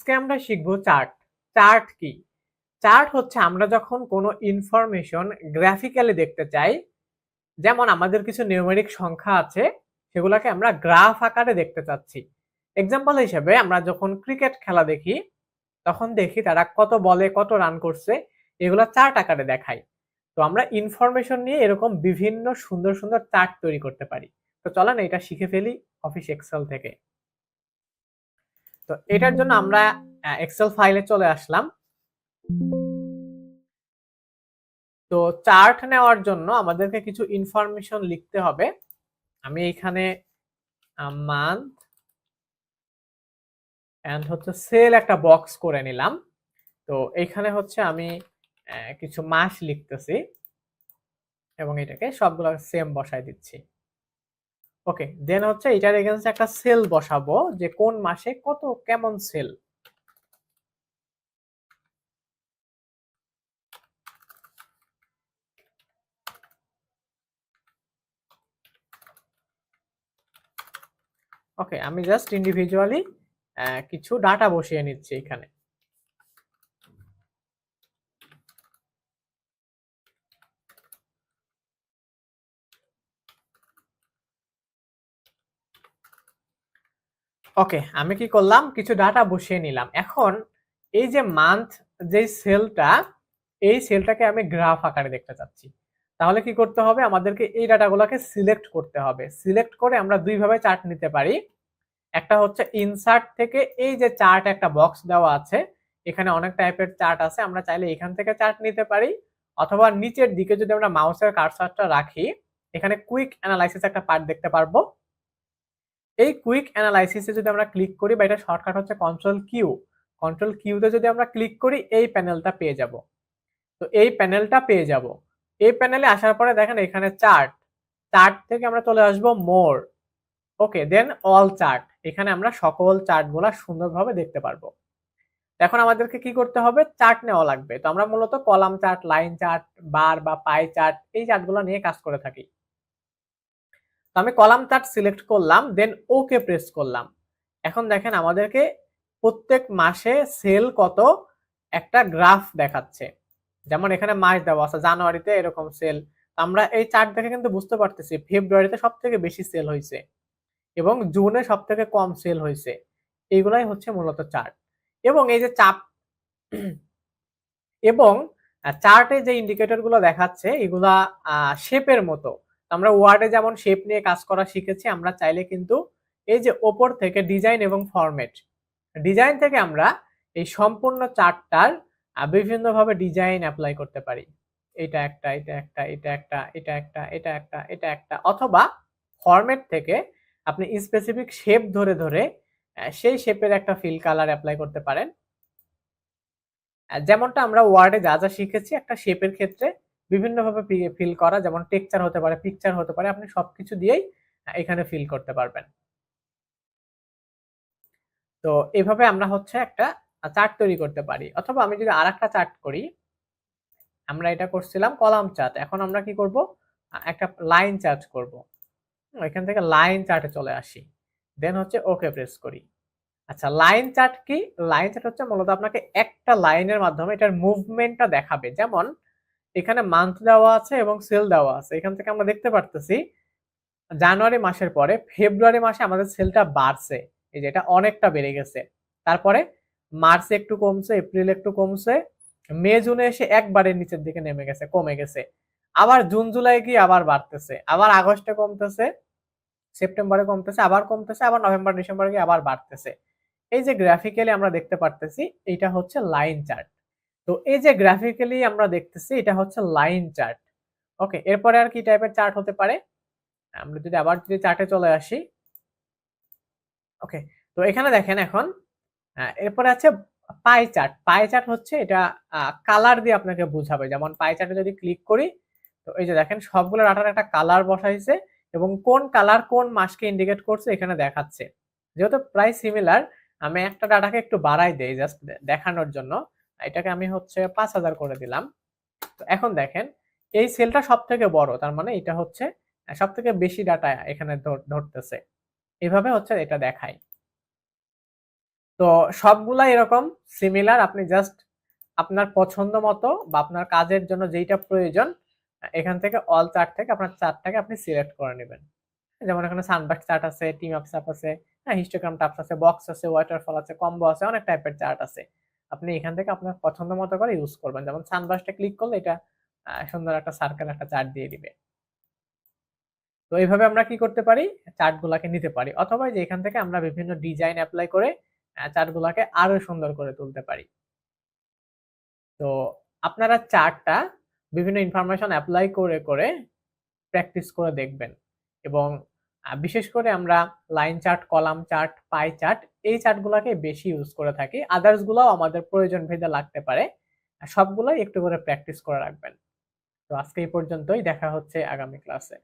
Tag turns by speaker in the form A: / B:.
A: আজকে আমরা শিখব চার্ট। চার্ট কি? চার্ট হচ্ছে আমরা যখন কোনো ইনফরমেশন গ্রাফিক্যালি দেখতে চাই, যেমন আমাদের কিছু নিউমেরিক সংখ্যা আছে, সেগুলাকে আমরা গ্রাফ আকারে দেখতে চাচ্ছি। এক্সাম্পল হিসেবে আমরা যখন ক্রিকেট খেলা দেখি, তখন দেখি তারা কত বলে কত রান করছে, এগুলা চার্ট আকারে দেখায়। তো আমরা ইনফরমেশন নিয়ে এরকম বিভিন্ন সুন্দর, সুন্দর চার্ট তৈরি করতে পারি। তো চলেন এটা শিখে ফেলি অফিস এক্সেল থেকে। তো এটার জন্য আমরা এক্সেল ফাইলে চলে আসলাম। তো চার্ট নেওয়ার জন্য আমাদেরকে কিছু ইনফরমেশন লিখতে হবে। আমি এখানে মান্থ এন্ড হচ্ছে সেল একটা বক্স করে নিলাম। তো এইখানে হচ্ছে আমি কিছু মাস লিখতেছি এবং এটাকে সবগুলো সেম বসাই দিচ্ছি। ওকে, দেন হচ্ছে এটার এগেইনস্ট একটা সেল বসাবো যে কোন মাসে কত কেমন সেল। ওকে, আমি জাস্ট ইন্ডিভিজুয়ালি কিছু ডাটা বসিয়ে নিচ্ছি এখানে। ওকে, আমি কি করলাম, কিছু ডাটা বসিয়ে নিলাম। এখন এই যে মান্থ যে সেলটা, এই সেলটাকে আমি গ্রাফ আকারে দেখতে চাচ্ছি। তাহলে কি করতে হবে, আমাদেরকে এই ডাটাগুলোকে সিলেক্ট করতে হবে। সিলেক্ট করে আমরা দুই ভাবে চার্ট নিতে পারি। একটা হচ্ছে ইনসার্ট থেকে, এই যে চার্ট একটা বক্স দেওয়া আছে, এখানে অনেক টাইপের চার্ট আছে, আমরা চাইলে এখান থেকে চার্ট নিতে পারি। অথবা নিচের দিকে যদি আমরা মাউসের কার্সারটা রাখি, এখানে কুইক অ্যানালাইসিস একটা পার্ট দেখতে পারবো। এই কুইক অ্যানালাইসিসে যদি আমরা ক্লিক করি, বা এটা শর্টকাট হচ্ছে কন্ট্রোল কিউ। কন্ট্রোল কিউতে যদি আমরা ক্লিক করি, এই প্যানেলটা পেয়ে যাব। তো এই প্যানেলটা পেয়ে যাব। এই প্যানেলে আসার পরে দেখেন এখানে চার্ট। চার্ট থেকে আমরা চলে আসব মোর। ওকে, দেন অল চার্ট। এখানে আমরা সকল চার্টগুলো সুন্দরভাবে দেখতে পারবো। এখন আমাদেরকে কি করতে হবে, চার্ট নেওয়া লাগবে। তো আমরা মূলত কলাম চার্ট, লাইন চার্ট, বার বা পাই চার্ট, এই চার্টগুলো নিয়ে কাজ করে থাকি। তো আমি কলাম চার্ট সিলেক্ট করলাম, দেন ওকে প্রেস করলাম। এখন দেখেন আমাদেরকে প্রত্যেক মাসে সেল কত একটা গ্রাফ দেখাচ্ছে। যেমন এখানে মাস দেওয়া আছে, জানুয়ারিতে এরকম সেল। আমরা এই চার্ট দেখে কিন্তু বুঝতে পারতেছি ফেব্রুয়ারিতে সব থেকে বেশি সেল হয়েছে এবং জুনে সব থেকে কম সেল হয়েছে। এইগুলাই হচ্ছে মূলত চার্ট। এবং এই যে চাপ এবং চার্টে যে ইন্ডিকেটর গুলো দেখাচ্ছে, এগুলা শেপের মতো। আমরা ওয়ার্ডে যেমন শেপ নিয়ে কাজ করা শিখেছি, আমরা চাইলে কিন্তু এই যে ওপর থেকে ডিজাইন এবং ফরম্যাট, ডিজাইন থেকে আমরা এই সম্পূর্ণ চার্টটার বিভিন্নভাবে ডিজাইন অ্যাপ্লাই করতে পারি। এটা একটা, এটা একটা, এটা একটা, এটা একটা, এটা একটা, এটা একটা। অথবা ফরম্যাট থেকে আপনি স্পেসিফিক শেপ ধরে ধরে সেই শেপের একটা ফিল কালার অ্যাপ্লাই করতে পারেন। যেমনটা আমরা ওয়ার্ডে যা যা শিখেছি, একটা শেপের ক্ষেত্রে বিভিন্নভাবে ফিল করা, যেমন টেক্সচার হতে পারে, পিকচার হতে পারে, আপনি সবকিছু দিয়েই এখানে ফিল করতে পারবেন। তো এভাবে আমরা হচ্ছে একটা চার্ট তৈরি করতে পারি। অথবা আমি যদি আরেকটা চার্ট করি, আমরা এটা করছিলাম কলাম চার্ট, এখন আমরা কি করব, একটা লাইন চার্ট করব। এখান থেকে লাইন চার্টে চলে আসি, দেন হচ্ছে ওকে প্রেস করি। আচ্ছা, লাইন চার্ট কি? লাইন চার্ট হচ্ছে মূলত আপনাকে একটা লাইনের মাধ্যমে এটার মুভমেন্টটা দেখাবে। যেমন এখানে মান্থ দেওয়া আছে এবং সেল দেওয়া আছে। এখান থেকে আমরা দেখতে পারতেছি জানুয়ারি মাসের পরে ফেব্রুয়ারি মাসে আমাদের সেলটা বাড়ছে। এই যে এটা অনেকটা বেড়ে গেছে। তারপরে মার্চে একটু কমছে, এপ্রিল একটু কমছে, মে জুনে এসে একবারে নিচের দিকে নেমে গেছে, কমে গেছে। আবার জুন জুলাই গিয়ে আবার বাড়তেছে, আবার আগস্টে কমতেছে, সেপ্টেম্বরে কমতেছে, আবার কমতেছে, আবার নভেম্বর ডিসেম্বরে গিয়ে আবার বাড়তেছে। এই যে গ্রাফিক্যালি আমরা দেখতে পারতেছি, এইটা হচ্ছে লাইন চার্ট। তো এই যে গ্রাফিক্যালি আমরা দেখতেছি, এটা হচ্ছে লাইন চার্ট। ওকে, এরপরে আর কি টাইপের চার্ট হতে পারে, আমরা যদি আবার যদি চার্টে চলে আসি। ওকে, তো এখানে দেখেন এখন এরপরে আছে পাই চার্ট। পাই চার্ট হচ্ছে এটা কালার দিয়ে আপনাকে বুঝাবে। যেমন পাই চার্টে যদি ক্লিক করি, তো এই যে দেখেন সবগুলো ডাটার একটা কালার বসাইছে এবং কোন কালার কোন মাসকে ইন্ডিকেট করছে এখানে দেখাচ্ছে। যেহেতু প্রায় সিমিলার, আমি একটা ডাটাকে একটু বাড়াই দেই জাস্ট দেখানোর জন্য। এটাকে আমি হচ্ছে 5000 করে দিলাম। তো এখন দেখেন এই সেলটা সব থেকে বড়, তার মানে এটা হচ্ছে সব থেকে বেশি ডাটা এখানে ধরতেছে। এভাবে হচ্ছে এটা দেখায়। তো সবগুলা এরকম সিমিলার, আপনি জাস্ট আপনার পছন্দ মতো বা আপনার কাজের জন্য যেইটা প্রয়োজন এখান থেকে অল চার্ট থেকে আপনার চার্টটাকে আপনি সিলেক্ট করে নেবেন। যেমন এখানে সানবার্ড চার্ট আছে, টিম আপ চার্ট আছে, হ্যাঁ, হিস্টোগ্রাম টাপস আছে, বক্স আছে, ওয়াটারফল আছে, কম্বো আছে, অনেক টাইপের চার্ট আছে। আপনি এখান থেকে আপনার পছন্দ মতো করে ইউজ করবেন। যেমন সানবার্ডটা ক্লিক করলে এটা সুন্দর একটা সার্কেল একটা চার্ট দিয়ে দিবে। তো এইভাবে আমরা কি করতে পারি? চার্ট গুলাকে নিতে পারি। অথবা এই যে এখান থেকে আমরা বিভিন্ন ডিজাইন এপ্লাই করে চার্ট গুলাকে আরো সুন্দর করে তুলতে পারি। তো আপনারা চার্টটা বিভিন্ন ইনফরমেশন এপ্লাই করে প্র্যাকটিস করে দেখবেন এবং বিশেষ করে আমরা line chart, column chart, pie chart এই চার্টগুলাকে বেশি ইউজ করে থাকি। আদার্স গুলাও আমাদের প্রয়োজন ভেদে লাগতে পারে। সবগুলাই একটু করে প্র্যাকটিস করে রাখবেন। তো আজকে এই পর্যন্তই। দেখা হচ্ছে আগামী ক্লাসে।